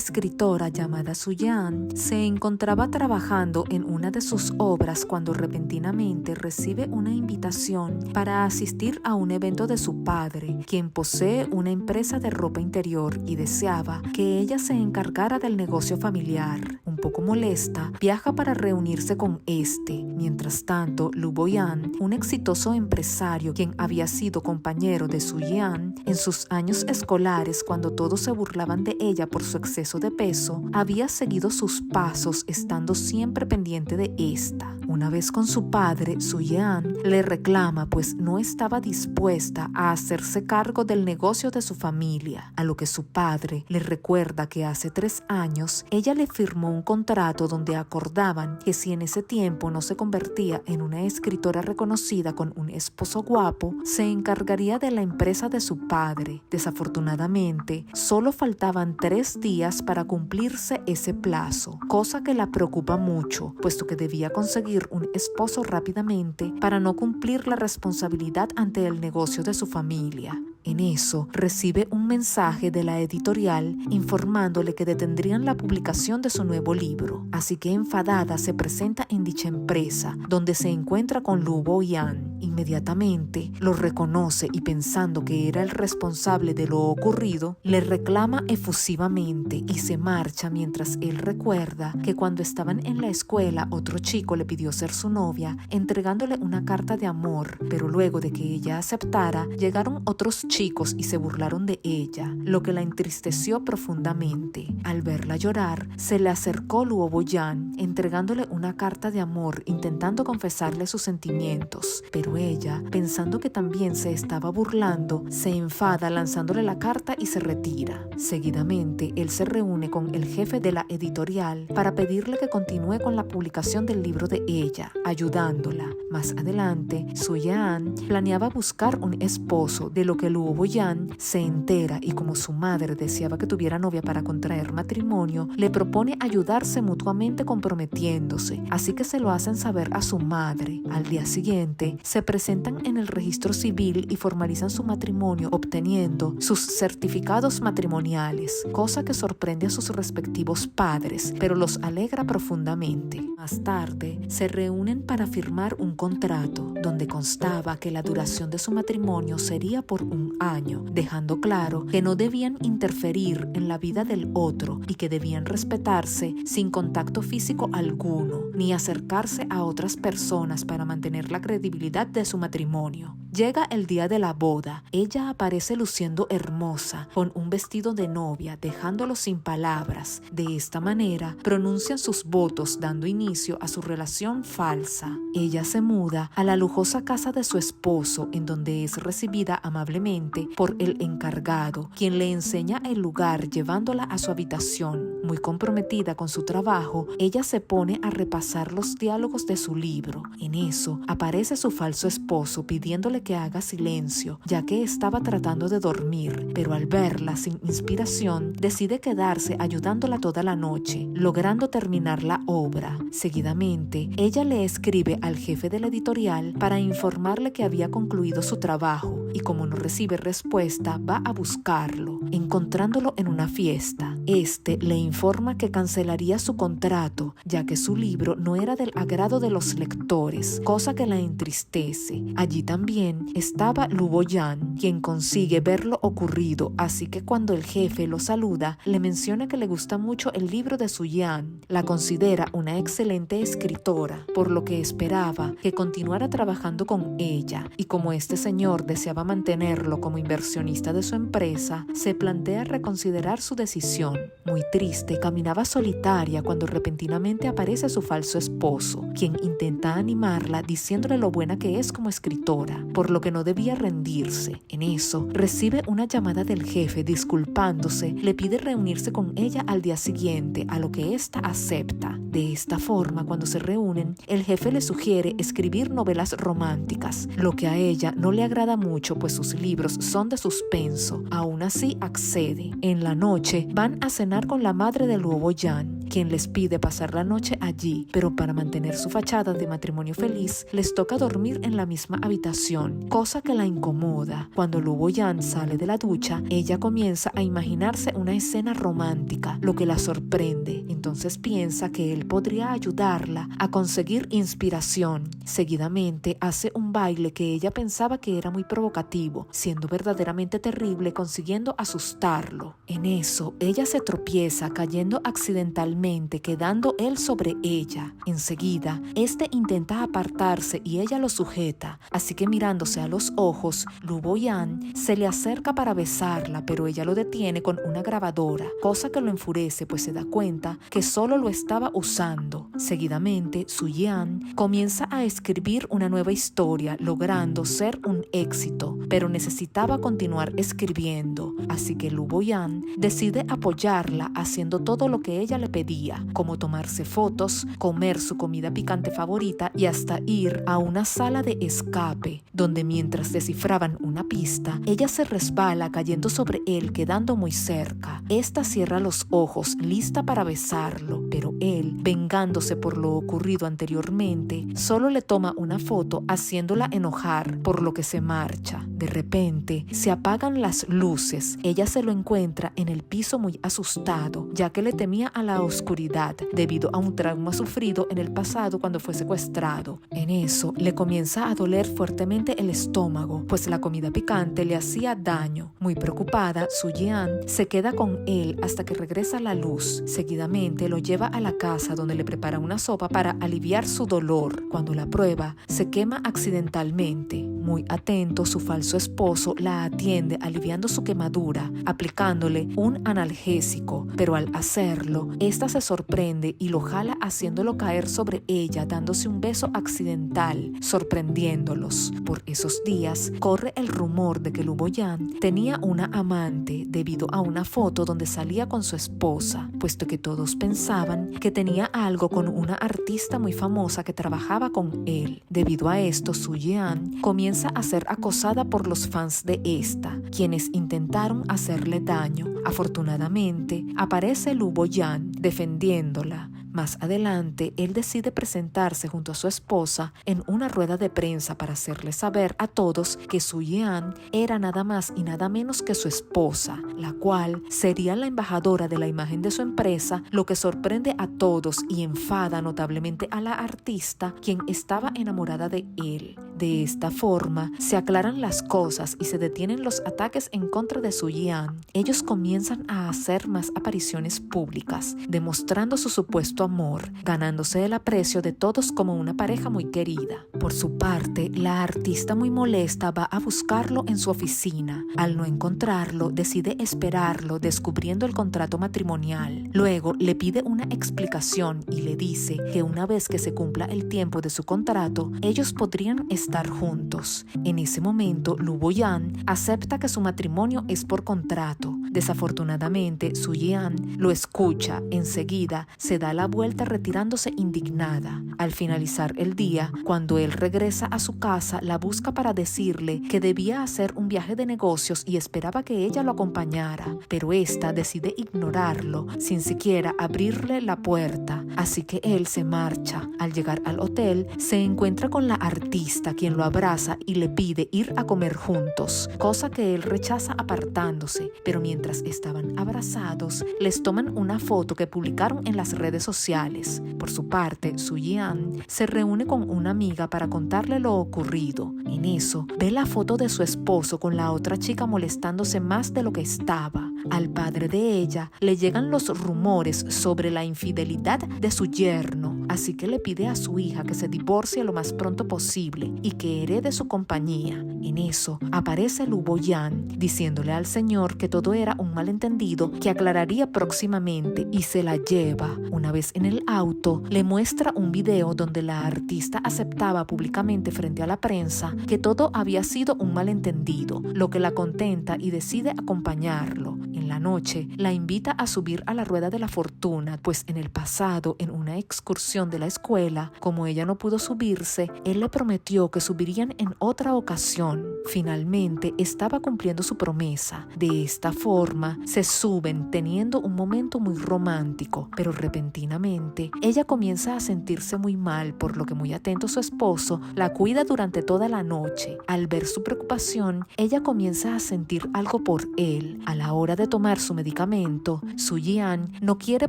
escritora llamada Suyan se encontraba trabajando en una de sus obras cuando repentinamente recibe una invitación para asistir a un evento de su padre, quien posee una empresa de ropa interior y deseaba que ella se encargara del negocio familiar. Un poco molesta, viaja para reunirse con este. Mientras tanto, Lu Boyan, un exitoso empresario quien había sido compañero de Suyan en sus años escolares cuando todos se burlaban de ella por su exceso de peso, había seguido sus pasos estando siempre pendiente de esta. Una vez con su padre, Suyan le reclama pues no estaba dispuesta a hacerse cargo del negocio de su familia, a lo que su padre le recuerda que hace 3 años ella le firmó un contrato donde acordaban que si en ese tiempo no se convertía en una escritora reconocida con un esposo guapo, se encargaría de la empresa de su padre. Desafortunadamente, solo faltaban 3 días para cumplirse ese plazo, cosa que la preocupa mucho, puesto que debía conseguir un esposo rápidamente para no cumplir la responsabilidad ante el negocio de su familia. En eso, recibe un mensaje de la editorial informándole que detendrían la publicación de su nuevo libro. Así que enfadada se presenta en dicha empresa, donde se encuentra con Lu Boyan. Inmediatamente lo reconoce y pensando que era el responsable de lo ocurrido, le reclama efusivamente y se marcha mientras él recuerda que cuando estaban en la escuela otro chico le pidió ser su novia, entregándole una carta de amor, pero luego de que ella aceptara, llegaron otros chicos y se burlaron de ella, lo que la entristeció profundamente. Al verla llorar, se le acercó Luo Boyan, entregándole una carta de amor, intentando confesarle sus sentimientos, pero ella, pensando que también se estaba burlando, se enfada lanzándole la carta y se retira. Seguidamente, él se reúne con el jefe de la editorial para pedirle que continúe con la publicación del libro de ella, ayudándola. Más adelante, Suyan planeaba buscar un esposo, de lo que Luo Boyan se entera y como su madre deseaba que tuviera novia para contraer matrimonio, le propone ayudarse mutuamente comprometiéndose, así que se lo hacen saber a su madre. Al día siguiente, se presentan en el registro civil y formalizan su matrimonio obteniendo sus certificados matrimoniales, cosa que sorprende a sus respectivos padres, pero los alegra profundamente. Más tarde, se reúnen para firmar un contrato donde constaba que la duración de su matrimonio sería por 1 año, dejando claro que no debían interferir en la vida del otro y que debían respetarse sin contacto físico alguno, ni acercarse a otras personas para mantener la credibilidad de su matrimonio. Llega el día de la boda. Ella aparece luciendo hermosa, con un vestido de novia, dejándolo sin palabras. De esta manera, pronuncian sus votos, dando inicio a su relación falsa. Ella se muda a la lujosa casa de su esposo, en donde es recibida amablemente por el encargado, quien le enseña el lugar llevándola a su habitación. Muy comprometida con su trabajo, ella se pone a repasar los diálogos de su libro. En eso, aparece su falso esposo pidiéndole que haga silencio, ya que estaba tratando de dormir, pero al verla sin inspiración, decide quedarse ayudándola toda la noche, logrando terminar la obra. Seguidamente, ella le escribe al jefe de la editorial para informarle que había concluido su trabajo y como no recibe respuesta, va a buscarlo, encontrándolo en una fiesta. Este le informa que cancelaría su contrato, ya que su libro no era del agrado de los lectores, cosa que la entristece. Allí también estaba Lu Boyan, quien consigue ver lo ocurrido, así que cuando el jefe lo saluda, le menciona que le gusta mucho el libro de Suyan. La considera una excelente escritora, por lo que esperaba que continuara trabajando con ella, y como este señor deseaba mantenerlo como inversionista de su empresa, se plantea reconsiderar su decisión. Muy triste, caminaba solitaria cuando repentinamente aparece su falso esposo, quien intenta animarla diciéndole lo buena que es como escritora, por lo que no debía rendirse. En eso, recibe una llamada del jefe disculpándose, le pide reunirse con ella al día siguiente, a lo que ésta acepta. De esta forma, cuando se reúnen, el jefe le sugiere escribir novelas románticas, lo que a ella no le agrada mucho pues sus libros son de suspenso. Aún así accede. En la noche van a cenar con la madre de Luo Boyan quien les pide pasar la noche allí, pero para mantener su fachada de matrimonio feliz, les toca dormir en la misma habitación, cosa que la incomoda. Cuando Lu Boyan sale de la ducha, ella comienza a imaginarse una escena romántica, lo que la sorprende. Entonces piensa que él podría ayudarla a conseguir inspiración. Seguidamente hace un baile que ella pensaba que era muy provocativo, siendo verdaderamente terrible, consiguiendo asustarlo. En eso, ella se tropieza, cayendo accidentalmente, quedando él sobre ella. Enseguida, este intenta apartarse y ella lo sujeta, así que mirándose a los ojos, Lu Boyan se le acerca para besarla, pero ella lo detiene con una grabadora, cosa que lo enfurece, pues se da cuenta que solo lo estaba usando. Seguidamente, Su Yan comienza a escribir una nueva historia, logrando ser un éxito, pero necesitaba continuar escribiendo, así que Lu Boyan decide apoyarla haciendo todo lo que ella le pedía, como tomarse fotos, comer su comida picante favorita y hasta ir a una sala de escape, donde mientras descifraban una pista, ella se resbala cayendo sobre él, quedando muy cerca. Esta cierra los ojos, lista para besarlo, pero él, vengándose por lo ocurrido anteriormente, solo le toma una foto haciéndola enojar, por lo que se marcha. De repente, se apagan las luces. Ella se lo encuentra en el piso muy asustado, ya que le temía a la oscuridad debido a un trauma sufrido en el pasado cuando fue secuestrado. En eso, le comienza a doler fuertemente el estómago, pues la comida picante le hacía daño. Muy preocupada, Su Yan se queda con él hasta que regresa la luz. Seguidamente lo lleva a la casa, donde le prepara una sopa para aliviar su dolor. Cuando la prueba, se quema accidentalmente. Muy atento, su falso esposo la atiende aliviando su quemadura, aplicándole un analgésico, pero al hacerlo, esta se sorprende y lo jala haciéndolo caer sobre ella, dándose un beso accidental, sorprendiéndolos. Por esos días, corre el rumor de que Lu Boyan tenía una amante debido a una foto donde salía con su esposa, puesto que todos pensaban que tenía algo con una artista muy famosa que trabajaba con él. Debido a esto, Su Yan comienza a ser acosada por los fans de esta, quienes intentaron hacerle daño. Afortunadamente, aparece Lu Boyan defendiéndola. Más adelante, él decide presentarse junto a su esposa en una rueda de prensa para hacerle saber a todos que Su Yan era nada más y nada menos que su esposa, la cual sería la embajadora de la imagen de su empresa, lo que sorprende a todos y enfada notablemente a la artista, quien estaba enamorada de él. De esta forma, se aclaran las cosas y se detienen los ataques en contra de Su Yan. Ellos comienzan a hacer más apariciones públicas, demostrando su supuesto amor, ganándose el aprecio de todos como una pareja muy querida. Por su parte, la artista, muy molesta, va a buscarlo en su oficina. Al no encontrarlo, decide esperarlo, descubriendo el contrato matrimonial. Luego le pide una explicación y le dice que una vez que se cumpla el tiempo de su contrato, ellos podrían estar juntos. En ese momento, Lu Boyan acepta que su matrimonio es por contrato. Desafortunadamente, Su Yan lo escucha. Enseguida se da la vuelta retirándose indignada. Al finalizar el día, cuando él regresa a su casa, la busca para decirle que debía hacer un viaje de negocios y esperaba que ella lo acompañara, pero esta decide ignorarlo sin siquiera abrirle la puerta, así que él se marcha. Al llegar al hotel, se encuentra con la artista, quien lo abraza y le pide ir a comer juntos, cosa que él rechaza apartándose, pero mientras estaban abrazados, les toman una foto que publicaron en las redes sociales. Por su parte, Su Yan se reúne con una amiga para contarle lo ocurrido. En eso, ve la foto de su esposo con la otra chica molestándose más de lo que estaba. Al padre de ella le llegan los rumores sobre la infidelidad de su yerno, así que le pide a su hija que se divorcie lo más pronto posible y que herede su compañía. En eso, aparece Lu Boyan diciéndole al señor que todo era un malentendido que aclararía próximamente y se la lleva. Una vez en el auto, le muestra un video donde la artista aceptaba públicamente frente a la prensa que todo había sido un malentendido, lo que la contenta y decide acompañarlo. En la noche, la invita a subir a la rueda de la fortuna, pues en el pasado, en una excursión de la escuela, como ella no pudo subirse, él le prometió que subirían en otra ocasión. Finalmente, estaba cumpliendo su promesa. De esta forma, se suben teniendo un momento muy romántico, pero repentinamente, ella comienza a sentirse muy mal, por lo que muy atento su esposo la cuida durante toda la noche. Al ver su preocupación, ella comienza a sentir algo por él. A la hora de tomar su medicamento, Su-Yeon no quiere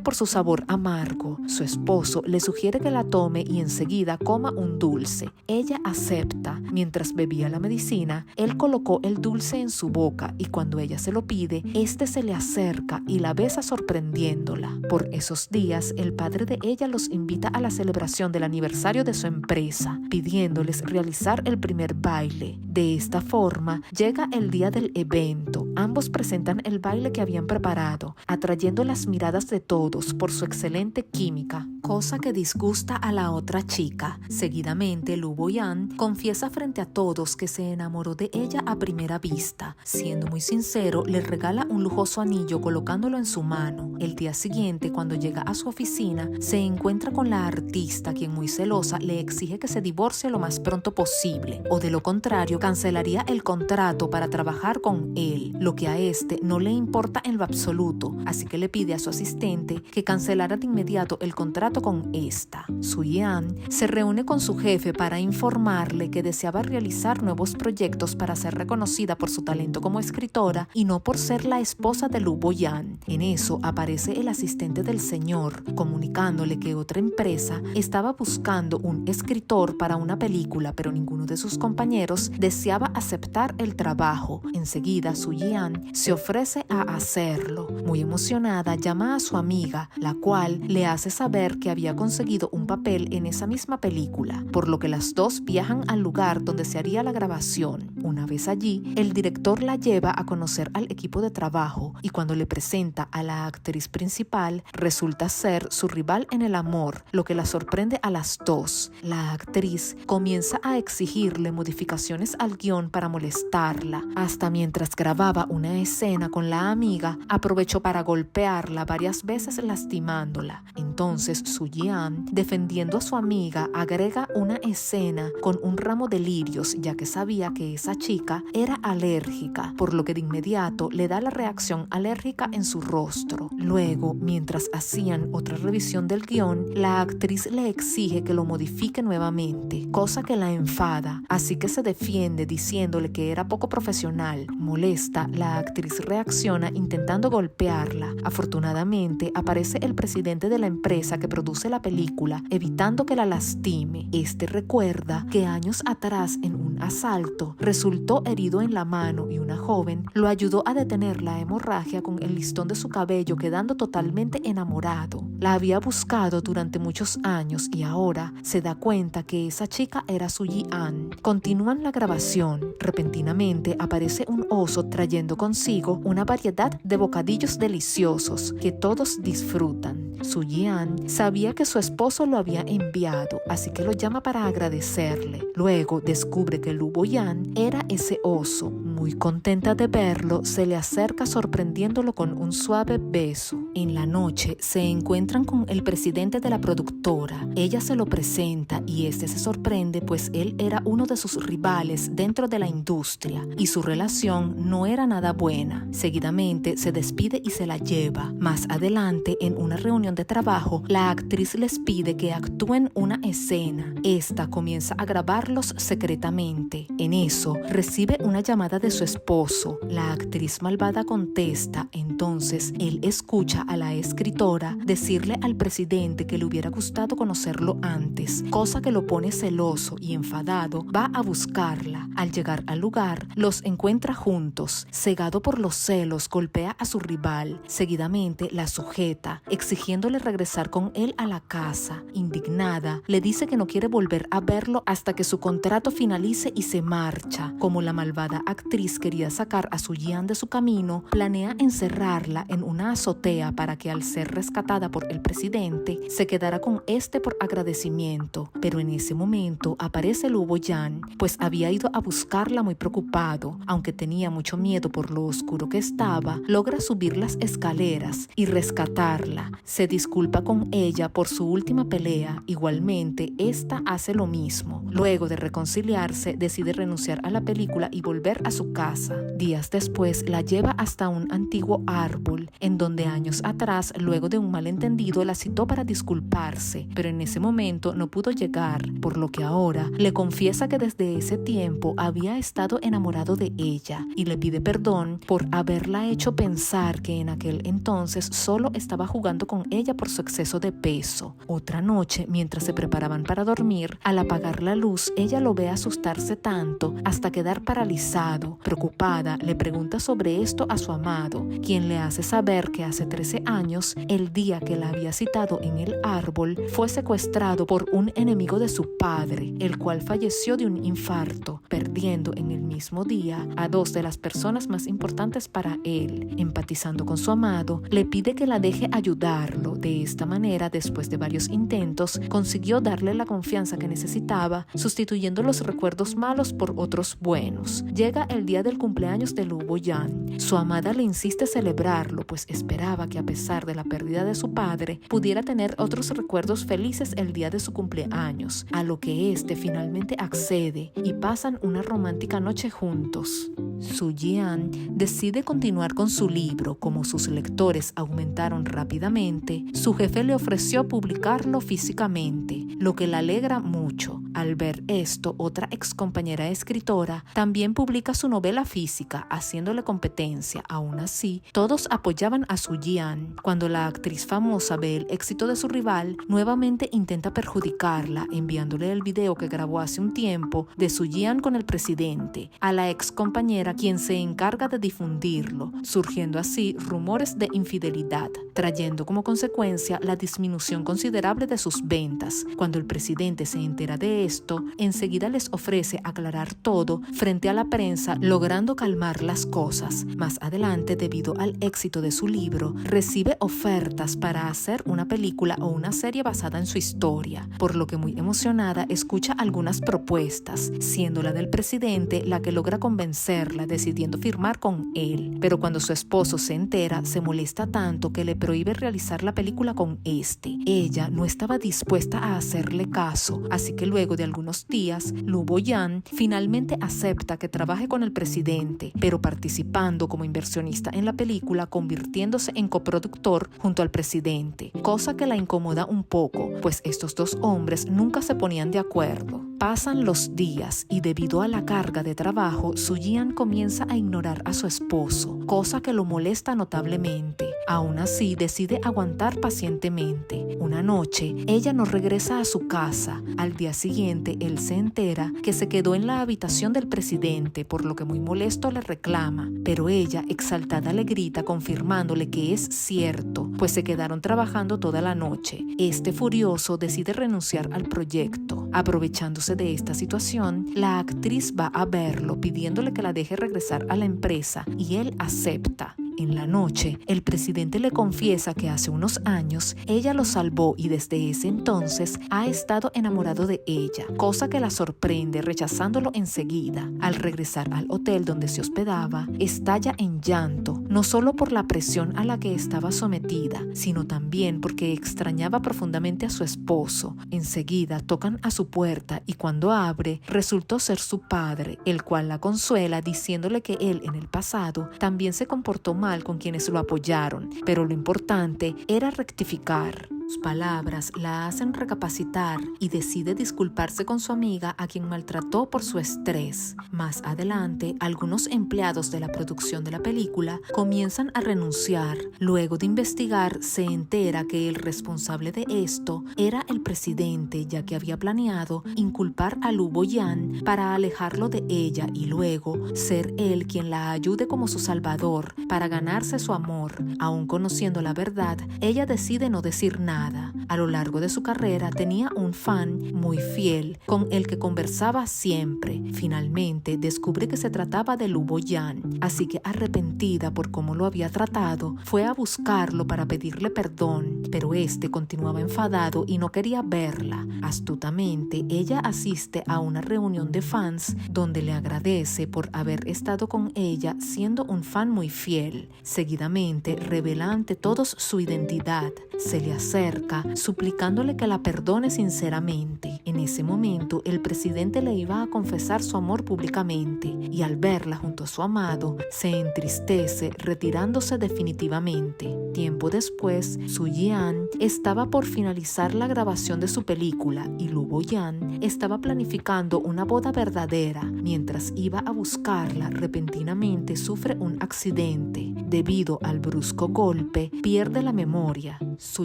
por su sabor amargo. Su esposo le sugiere que la tome y enseguida coma un dulce. Ella acepta. Mientras bebía la medicina, él colocó el dulce en su boca y cuando ella se lo pide, este se le acerca y la besa sorprendiéndola. Por esos días, el padre de ella los invita a la celebración del aniversario de su empresa, pidiéndoles realizar el primer baile. De esta forma, llega el día del evento. Ambos presentan el baile que habían preparado, atrayendo las miradas de todos por su excelente química, cosa que disgusta a la otra chica. Seguidamente, Lee Bo-yeon confiesa frente a todos que se enamoró de ella a primera vista. Siendo muy sincero, le regala un lujoso anillo colocándolo en su mano. El día siguiente, cuando llega a su oficina, se encuentra con la artista, quien muy celosa le exige que se divorcie lo más pronto posible, o de lo contrario cancelaría el contrato para trabajar con él, lo que a este no le importa en lo absoluto, así que le pide a su asistente que cancelara de inmediato el contrato con esta. Su-Yeon se reúne con su jefe para informarle que deseaba realizar nuevos proyectos para ser reconocida por su talento como escritora y no por ser la esposa de Lee Bo-yeon. En eso aparece el asistente del señor, comunicándole que otra empresa estaba buscando un escritor para una película, pero ninguno de sus compañeros deseaba aceptar el trabajo. Enseguida, Su-Yeon se ofrece a hacerlo. Muy emocionada, llama a su amiga, la cual le hace saber que había conseguido un papel en esa misma película, por lo que las dos viajan al lugar donde se haría la grabación. Una vez allí, el director la lleva a conocer al equipo de trabajo y cuando le presenta a la actriz principal, resulta ser su rival en el amor, lo que la sorprende a las dos. La actriz comienza a exigirle modificaciones al guión para molestarla. Hasta mientras grababa una escena con la amiga, aprovechó para golpearla varias veces lastimándola. Entonces Su-Yeon, defendiendo a su amiga, agrega una escena con un ramo de lirios, ya que sabía que esa chica era alérgica, por lo que de inmediato le da la reacción alérgica en su rostro. Luego, mientras hacían otra revisión del guión, la actriz le exige que lo modifique nuevamente, cosa que la enfada, así que se defiende diciéndole que era poco profesional. Molesta, la actriz reacciona intentando golpearla. Afortunadamente, aparece el presidente de la empresa que produce la película, evitando que la lastime. Este recuerda que años atrás, en un asalto, resultó herido en la mano y una joven lo ayudó a detener la hemorragia con el listón de su cabello, quedando totalmente enamorado. La había buscado durante muchos años y ahora se da cuenta que esa chica era Su-Yeon. Continúan la grabación. Repentinamente aparece un oso trayendo consigo una variedad de bocadillos deliciosos que todos disfrutan. Su-Yeon sabía que su esposo lo había enviado, así que lo llama para agradecerle. Luego descubre que Lee Bo-yeon era ese oso. Muy contenta de verlo, se le acerca sorprendiéndolo con un suave beso. En la noche se encuentran con el presidente de la productora. Ella se lo presenta y este se sorprende, pues él era uno de sus rivales dentro de la industria y su relación no era nada buena. Seguidamente se despide y se la lleva. Más adelante, en una reunión de trabajo, la actriz les pide que actúen una escena. Esta comienza a grabarlos secretamente. En eso, recibe una llamada de su esposo. La actriz malvada contesta. Entonces, él escucha a la escritora decirle al presidente que le hubiera gustado conocerlo antes, cosa que lo pone celoso y enfadado. Va a buscarla. Al llegar al lugar, los encuentra juntos. Cegado por los celos, golpea a su rival. Seguidamente, la sujeta, exigiendo pidiéndole regresar con él a la casa. Indignada, le dice que no quiere volver a verlo hasta que su contrato finalice y se marcha. Como la malvada actriz quería sacar a Su-Jian de su camino, planea encerrarla en una azotea para que al ser rescatada por el presidente, se quedara con este por agradecimiento. Pero en ese momento aparece Lu Boyan, pues había ido a buscarla muy preocupado. Aunque tenía mucho miedo por lo oscuro que estaba, logra subir las escaleras y rescatarla. Se disculpa con ella por su última pelea. Igualmente, esta hace lo mismo. Luego de reconciliarse, decide renunciar a la película y volver a su casa. Días después, la lleva hasta un antiguo árbol, en donde años atrás, luego de un malentendido, la citó para disculparse, pero en ese momento no pudo llegar, por lo que ahora le confiesa que desde ese tiempo había estado enamorado de ella y le pide perdón por haberla hecho pensar que en aquel entonces solo estaba jugando con ella por su exceso de peso. Otra noche, mientras se preparaban para dormir, al apagar la luz, ella lo ve asustarse tanto hasta quedar paralizado. Preocupada, le pregunta sobre esto a su amado, quien le hace saber que hace 13 años, el día que la había citado en el árbol, fue secuestrado por un enemigo de su padre, el cual falleció de un infarto, perdiendo en el mismo día a dos de las personas más importantes para él. Empatizando con su amado, le pide que la deje ayudarlo. De esta manera, después de varios intentos, consiguió darle la confianza que necesitaba, sustituyendo los recuerdos malos por otros buenos. Llega el día del cumpleaños de Lu Boyan. Su amada le insiste celebrarlo, pues esperaba que a pesar de la pérdida de su padre, pudiera tener otros recuerdos felices el día de su cumpleaños, a lo que este finalmente accede y pasan una romántica noche juntos. Su-Jian decide continuar con su libro. Como sus lectores aumentaron rápidamente, su jefe le ofreció publicarlo físicamente, lo que la alegra mucho. Al ver esto, otra excompañera escritora también publica su novela física, haciéndole competencia. Aún así, todos apoyaban a Su-Jian. Cuando la actriz famosa ve el éxito de su rival, nuevamente intenta perjudicarla, enviándole el video que grabó hace un tiempo de Su-Jian con el presidente a la excompañera, quien se encarga de difundirlo, surgiendo así rumores de infidelidad, trayendo como consecuencia la disminución considerable de sus ventas. Cuando el presidente se entera de esto, enseguida les ofrece aclarar todo frente a la prensa, logrando calmar las cosas. Más adelante, debido al éxito de su libro, recibe ofertas para hacer una película o una serie basada en su historia, por lo que muy emocionada escucha algunas propuestas, siendo la del presidente la que logra convencerla, decidiendo firmar con él. Pero cuando su esposo se entera, se molesta tanto que le prohíbe realizar la película con este. Ella no estaba dispuesta a hacerle caso, así que luego de algunos días, Lu Boyan finalmente acepta que trabaje con el presidente, pero participando como inversionista en la película, convirtiéndose en coproductor junto al presidente, cosa que la incomoda un poco, pues estos dos hombres nunca se ponían de acuerdo. Pasan los días y debido a la carga de trabajo, Su-Jian comienza a ignorar a su esposo, cosa que lo molesta notablemente. Aún así, decide aguantar pacientemente. Una noche, ella no regresa a su casa. Al día siguiente, él se entera que se quedó en la habitación del presidente, por lo que muy molesto le reclama. Pero ella, exaltada, le grita confirmándole que es cierto, pues se quedaron trabajando toda la noche. Este furioso decide renunciar al proyecto. Aprovechándose de esta situación, la actriz va a verlo pidiéndole que la deje regresar a la empresa y él acepta. En la noche, el presidente le confiesa que hace unos años ella lo salvó y desde ese entonces ha estado enamorado de ella, cosa que la sorprende, rechazándolo enseguida. Al regresar al hotel donde se hospedaba, estalla en llanto, no solo por la presión a la que estaba sometida, sino también porque extrañaba profundamente a su esposo. Enseguida tocan a su puerta y cuando abre, resultó ser su padre, el cual la consuela diciéndole que él en el pasado también se comportó mal con quienes lo apoyaron, pero lo importante era rectificar. Sus palabras la hacen recapacitar y decide disculparse con su amiga a quien maltrató por su estrés. Más adelante, algunos empleados de la producción de la película comienzan a renunciar. Luego de investigar, se entera que el responsable de esto era el presidente, ya que había planeado inculpar a Lu Boyan para alejarlo de ella y luego ser él quien la ayude como su salvador para ganarse su amor. Aún conociendo la verdad, ella decide no decir nada. A lo largo de su carrera tenía un fan muy fiel con el que conversaba siempre. Finalmente descubre que se trataba de Lu Boyan, así que arrepentida por cómo lo había tratado, fue a buscarlo para pedirle perdón, pero este continuaba enfadado y no quería verla. Astutamente, ella asiste a una reunión de fans donde le agradece por haber estado con ella siendo un fan muy fiel. Seguidamente revela ante todos su identidad. Se le acerca suplicándole que la perdone sinceramente. En ese momento, el presidente le iba a confesar su amor públicamente y al verla junto a su amado, se entristece, retirándose definitivamente. Tiempo después, Su Jian estaba por finalizar la grabación de su película y Lu Boyan estaba planificando una boda verdadera. Mientras iba a buscarla, repentinamente sufre un accidente. Debido al brusco golpe, pierde la memoria. Su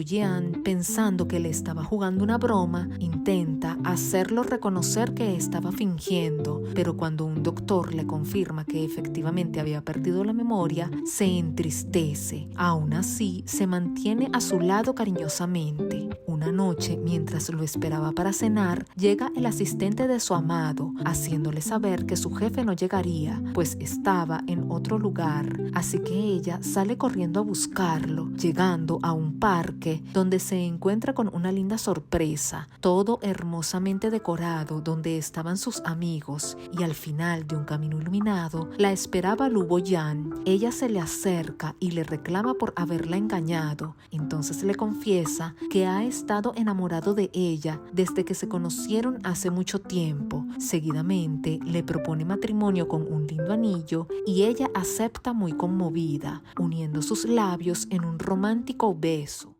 Jian, pensando que le estaba jugando una broma, intenta hacerlo reconocer que estaba fingiendo, pero cuando un doctor le confirma que efectivamente había perdido la memoria, se entristece. Aún así, se mantiene a su lado cariñosamente. Una noche, mientras lo esperaba para cenar, llega el asistente de su amado, haciéndole saber que su jefe no llegaría, pues estaba en otro lugar, así que ella sale corriendo a buscarlo, llegando a un parque donde se encuentra con una linda sorpresa, todo hermosamente decorado, donde estaban sus amigos, y al final de un camino iluminado la esperaba Lu Boyan. Ella se le acerca y le reclama por haberla engañado. Entonces le confiesa que ha estado enamorado de ella desde que se conocieron hace mucho tiempo. Seguidamente le propone matrimonio con un lindo anillo y ella acepta muy conmovida, uniendo sus labios en un romántico beso.